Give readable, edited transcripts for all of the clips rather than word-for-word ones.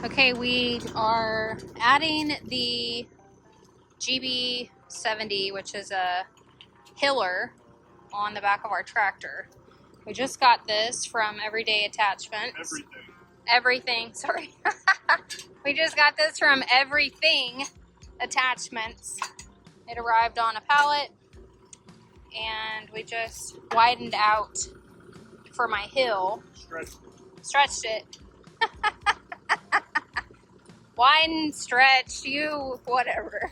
Okay, we are adding the GB70, which is a hiller, on the back of our tractor. We just got this from Everyday Attachments. Everything, sorry. We just got this from Everything Attachments. It arrived on a pallet, and we just widened out for my hill. Stretched it. Widen, stretch, you, whatever.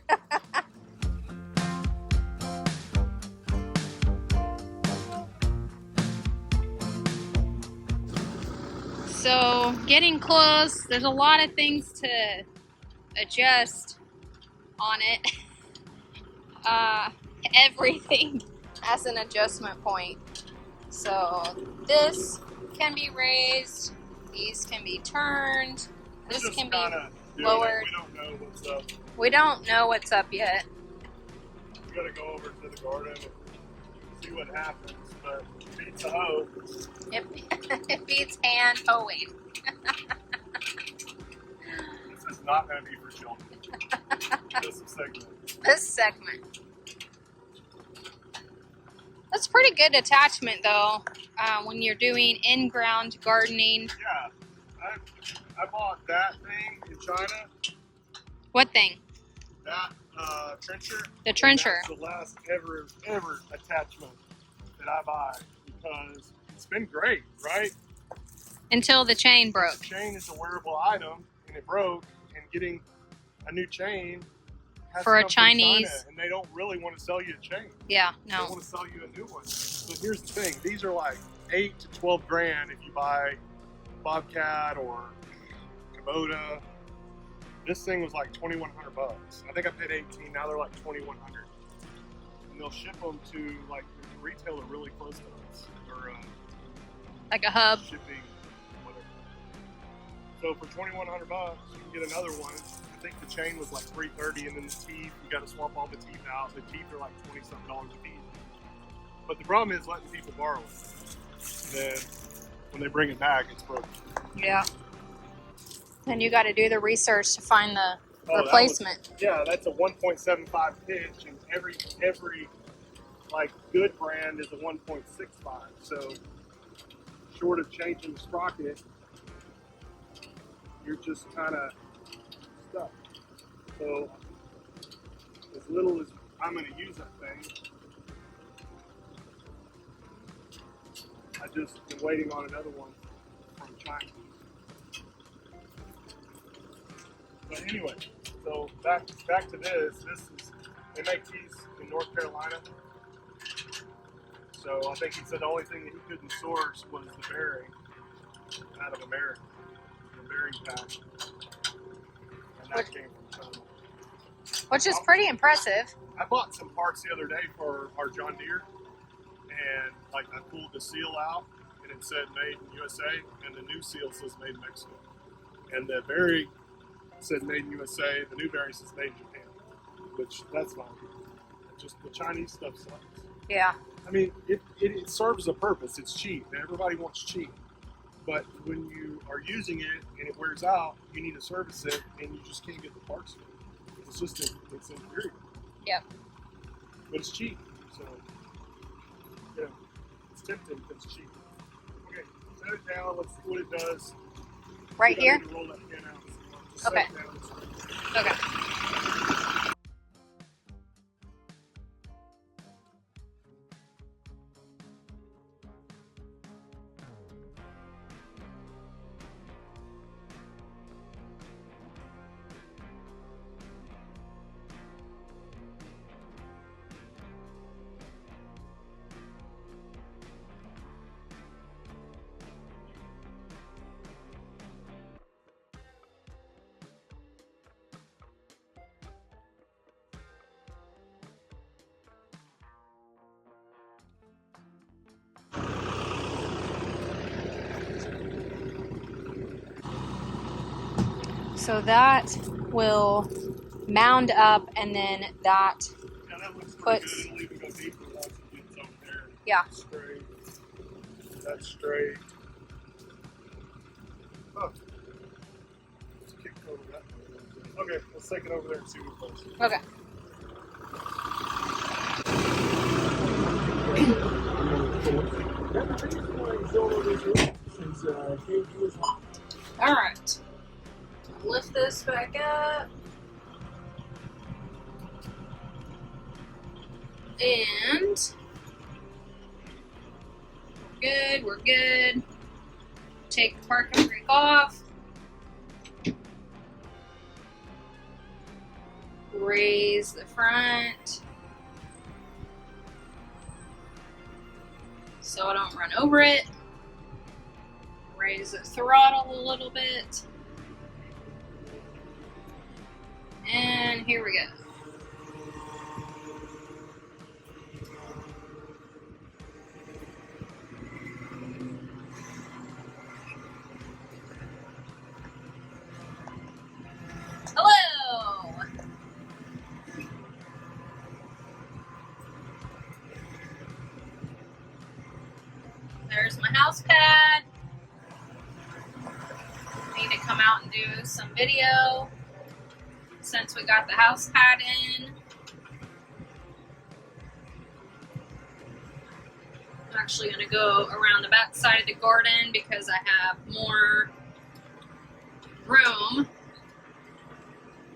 So, getting close. There's a lot of things to adjust on it. Everything has an adjustment point. So, this can be raised. These can be turned. This can be lowered. We don't know what's up. We don't know what's up yet. We gotta go over to the garden and see what happens, but it beats a hoe. It beats hand hoeing. This is not gonna be for children. This segment. That's pretty good attachment though, when you're doing in-ground gardening. Yeah, I bought that thing in China. What thing? That trencher. The trencher. That's the last ever attachment that I buy because it's been great, right? Until the chain broke. The chain is a wearable item and it broke, and getting a new chain has for to a come Chinese, from China, and they don't really want to sell you a chain. Yeah, They no. want to sell you a new one. But here's the thing: these are like 8 to 12 grand if you buy Bobcat or Kubota. This thing was like $2,100. I think I paid 18. Now they're like $2,100, and they'll ship them to like the retailer really close to us, or Like a hub. shipping, whatever. So for $2,100, you can get another one. I think the chain was like $330, and then the teeth, you got to swap all the teeth out. The teeth are like $20-something a piece. But the problem is letting people borrow it. Then when they bring it back, it's broken. Yeah. And you got to do the research to find the replacement. That's a 1.75 pitch, and every like good brand is a 1.65. So short of changing the sprocket, you're just kind of stuck. So as little as I'm going to use that thing, I just been waiting on another one from China. But anyway, so back to this. This is, they make these in North Carolina. So I think he said the only thing that he couldn't source was the bearing out of America, the bearing pack, and that came from China. Which is pretty impressive. I bought some parts the other day for our John Deere, and like I pulled the seal out, and it said "Made in USA," and the new seal says "Made in Mexico," and the bearing said "Made in USA." The new bearing says "Made in Japan," which that's fine. Just the Chinese stuff sucks. Yeah. I mean, it serves a purpose. It's cheap. Everybody wants cheap. But when you are using it and it wears out, you need to service it, and you just can't get the parts for it. It's just it's inferior. Yep. But it's cheap. So, yeah, it's tempting because it's cheap. Okay, set it down. Let's see what it does. Right here? To roll that pin out. Just Okay. Set it down. Okay. So that will mound up, and then that Yeah, that looks puts. good. It'll even go deeper once it gets over there. Yeah. Straight. That's straight. Oh. Let's Okay, let's take it over there and see what it does. Okay. All right. Lift this back up. And we're good. Take the parking brake off. Raise the front so I don't run over it. Raise the throttle a little bit. And here we go. Hello! There's my house pad. Need to come out and do some video since we got the house pad in. I'm actually going to go around the back side of the garden because I have more room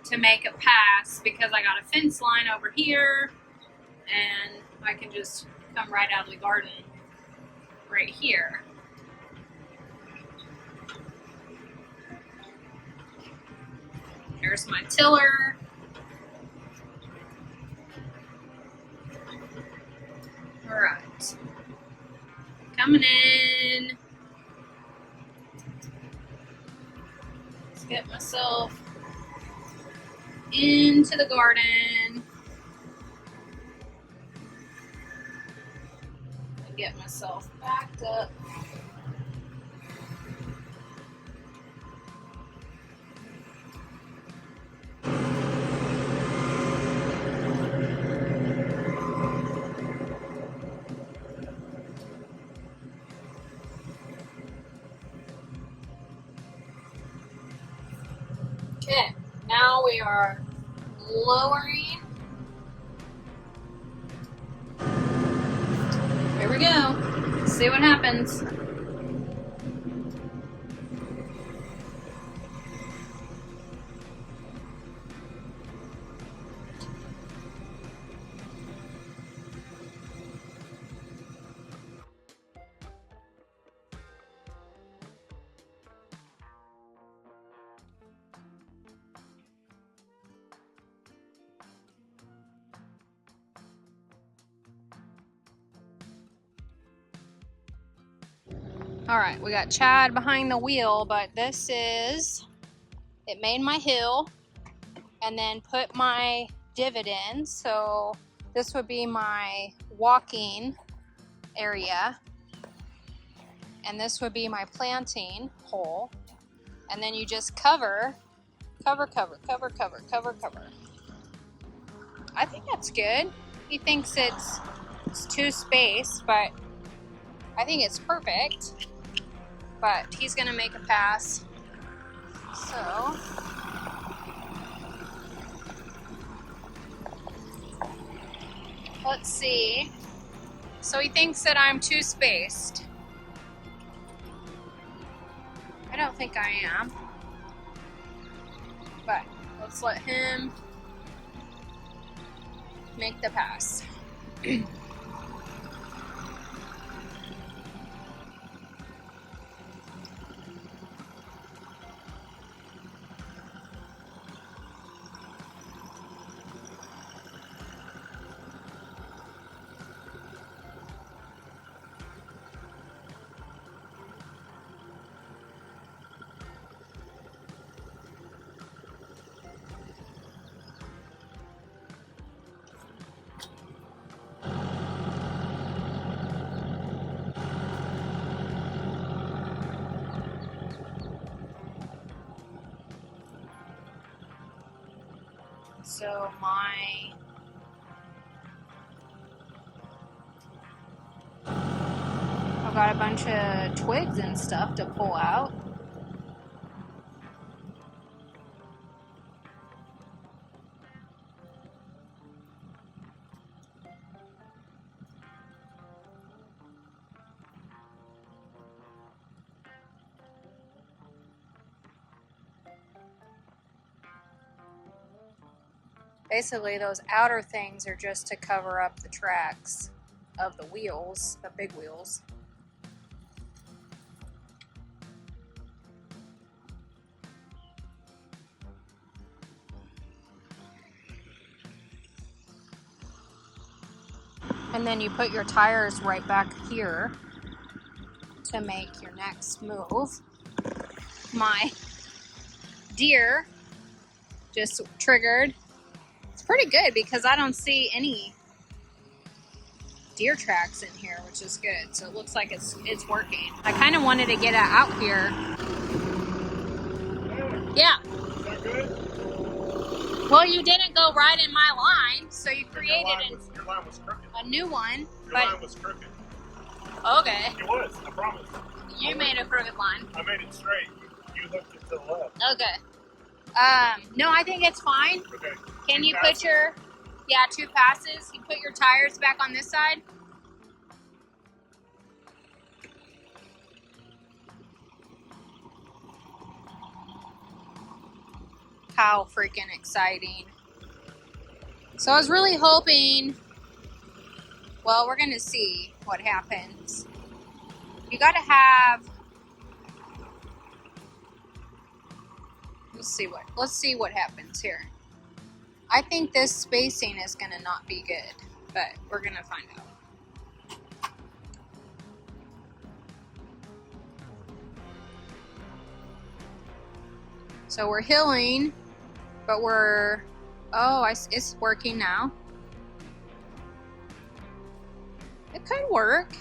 to make a pass because I got a fence line over here and I can just come right out of the garden right here. Here's my tiller. All right, coming in. Let's get myself into the garden. And get myself backed up. Okay, now we are lowering. Here we go. Let's see what happens. All right, we got Chad behind the wheel, but this is, it made my hill and then put my divot in. So this would be my walking area. And this would be my planting hole. And then you just cover. I think that's good. He thinks it's too spaced, but I think it's perfect. But he's gonna make a pass. So let's see. So he thinks that I'm too spaced. I don't think I am. But let's let him make the pass. So I've got a bunch of twigs and stuff to pull out. Basically, those outer things are just to cover up the tracks of the wheels, the big wheels. And then you put your tires right back here to make your next move. My deer just triggered. It's pretty good because I don't see any deer tracks in here, which is good. So it looks like it's working. I kind of wanted to get it out here. Yeah. Is that good? Well, you didn't go right in my line, so you created your line was crooked. a new one. Your line was crooked. Okay. It was, I promise. You made a crooked line. I made it straight. You hooked it to the left. Okay. No, I think it's fine. Okay. Can you put your, 2 passes? You put your tires back on this side? How freaking exciting. So I was really hoping, well, we're gonna see what happens. You gotta have, let's see what happens here. I think this spacing is gonna not be good, but we're gonna find out. So we're hilling, but it's working now. It could work.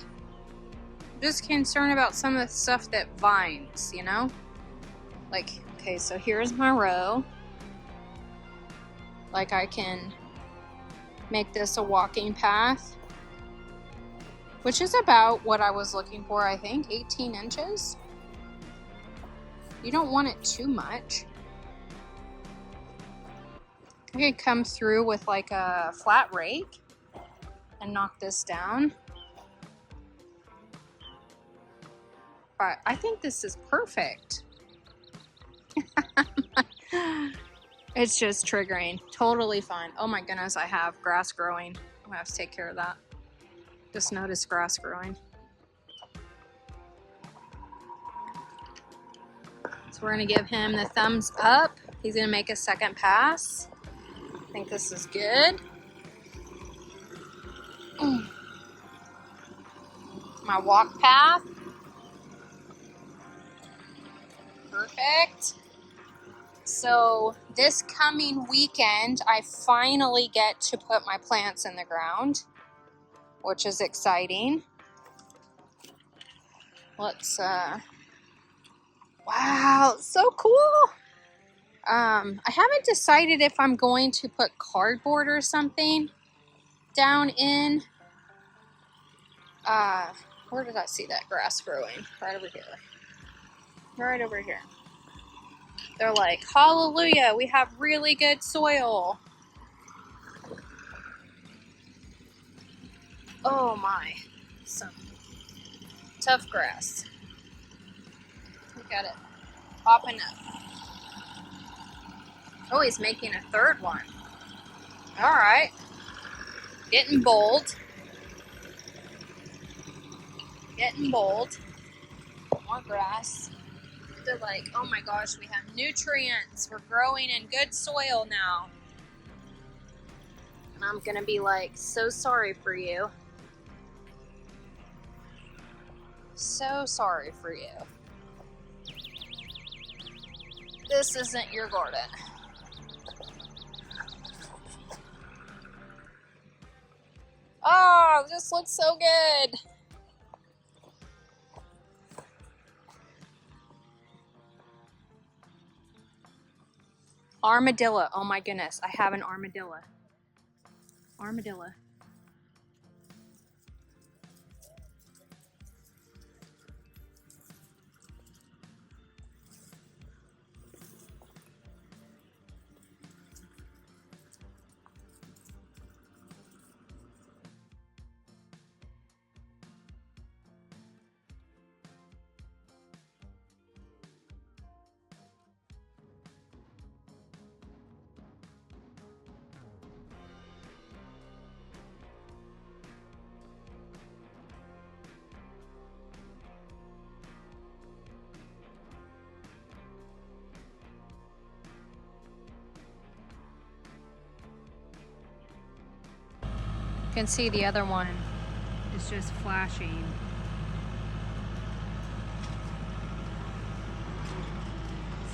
I'm just concerned about some of the stuff that vines, you know? Like, okay, so here's my row. Like, I can make this a walking path, which is about what I was looking for, I think, 18 inches. You don't want it too much. I could come through with like a flat rake and knock this down. But I think this is perfect. It's just triggering. Totally fine. Oh my goodness, I have grass growing. I'm gonna have to take care of that. Just noticed grass growing. So we're gonna give him the thumbs up. He's gonna make a second pass. I think this is good. My walk path. Perfect. So this coming weekend, I finally get to put my plants in the ground, which is exciting. Let's, wow, so cool. I haven't decided if I'm going to put cardboard or something down in, where did I see that grass growing? Right over here. Right over here. They're like, hallelujah, we have really good soil. Oh my, some tough grass. Look at it, popping up. Oh, he's making a third one. All right, getting bold. Getting bold. More grass. They're like, oh my gosh, we have nutrients. We're growing in good soil now. And I'm gonna be like, so sorry for you. So sorry for you. This isn't your garden. Oh, this looks so good. Armadillo. Oh my goodness, I have an armadillo. Armadillo. You can see the other one is just flashing.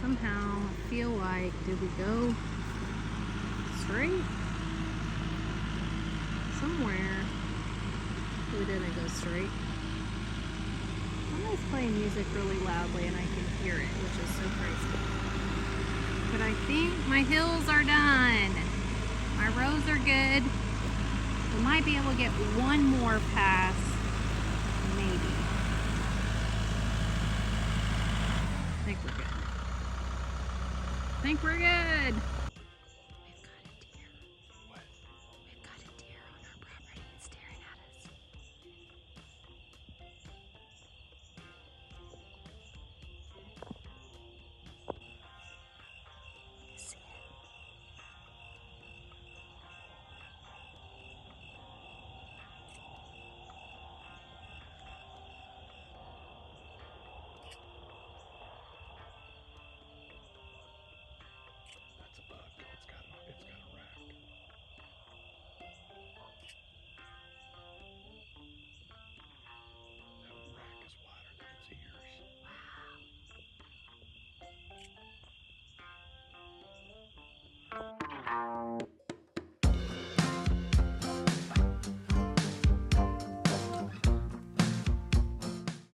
Somehow I feel like, did we go straight? Somewhere we didn't go straight. Somebody's playing music really loudly and I can hear it, which is so crazy. But I think my hills are done. My rows are good. We might be able to get one more pass, maybe. I think we're good. I think we're good. We've got a deer. What? We've got a deer on our property. It's staring at us. You see it? That's a bug. It's got a rack. That rack is wider than its ears. Wow.